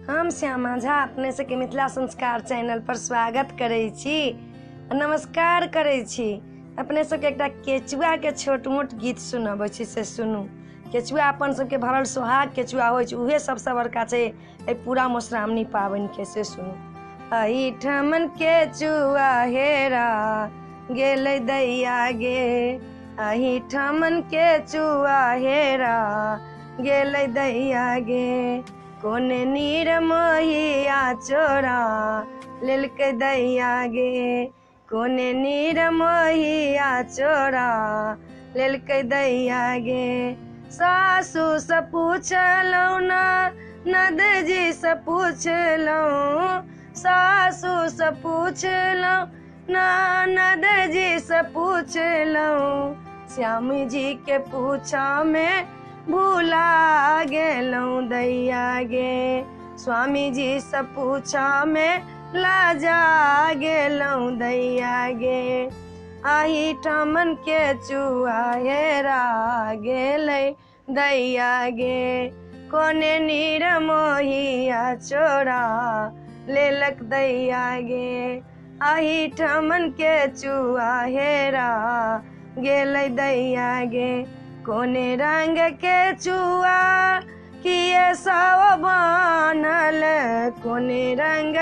हम श्यामा झा अपने सबके मिथिला संस्कार चैनल पर स्वागत करै छी, नमस्कार करै छी। अपने सबके एकटा केचुआ के छोट मोट गीत सुनबै छी, से सुनू। केचुआ अपन सबके भरल सोहाग केचुआ होइ छै, उहे सबसे बड़का छै ए पूरा मधुश्रावणी पाबनि के। से सुनू। एहिठमन केचुआ हेरा गेलै दैया गे, एहिठमन केचुआ हेरा गेलै दैया गे, कोने नीर मोहिया चोरा लेलकै दैया गे, कोने नीर मोहिया चोरा लेलकै दैया गे। सासू से पूछलहुँ ना, ननद जी से पूछलहुँ, सासू से पूछलहुँ ना, ननद जी से पूछलहुँ, श्याम जी के पूछा में भूला गेलहुँ दैया गे, स्वामी जी से पूछा में लाजा गेलहुँ दैया गे। एहिठमन केचुआ हेरा गेलै दैया गे, कोने नीर मोहिया चोरा लेलक दैया गे, एहिठमन केचुआ हेरा गेलै दैया गे, कोने रंग केचुआ किए सव बनल, कोने रंग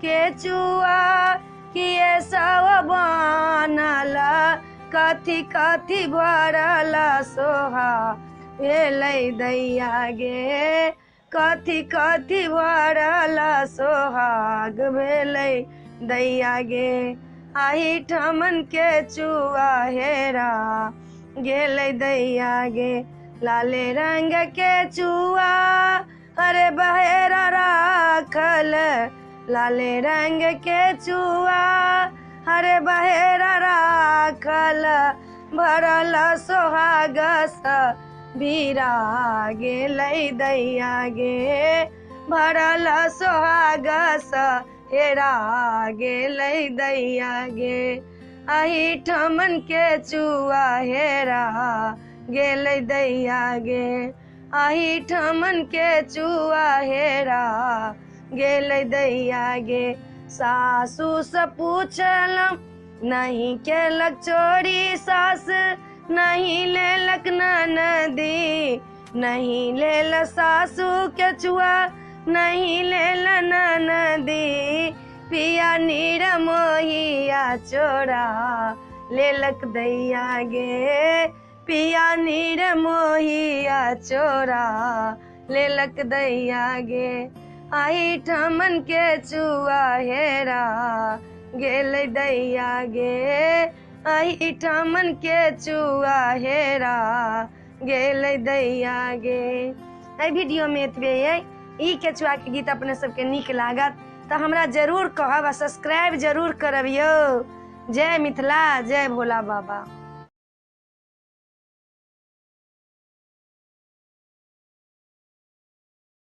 केचुआ किए सव बनल, कथी कथी भरल सोहा भेलै दैया गे, कथी कथी भरल सोहाग भेलै दैया गे। एहिठमन केचुआ हेरा गेलै दैया गे, लाले रंग केचुआ अरे बहेरा राखल, लाले रंग केचुआ अरे बहेरा राखल, भरल सोहाग स भीरा गेलै दैया गे, भरल सोहाग स हेरा गेलै दैया गे। एहिठमन केचुआ हेरा गेलै दैया गे, एहिठमन केचुआ हेरा गेलै दैया गे। सासू से पूछलहुँ नहीं केलक चोरी सास, नहीं लेलक ननदी, नहीं लेल सासू केचुआ, नहीं लेल ननदी, पिया नीर मोहिया चोरा लेलक दैया गे, पिया नीर मोहिया चोरा लेलक दैया गे। एहिठमन केचुआ हेरा गेलै दैया गे, एहिठमन केचुआ हेरा गेलै दैया गे। एहि वीडियो में एतबे अइ। ई केचुआ के गीत अपने सबके नीक लागत तऽ हमरा जरूर कहब आ सब्सक्राइब जरूर करब यौ। जय मिथिला, जय भोला बाबा।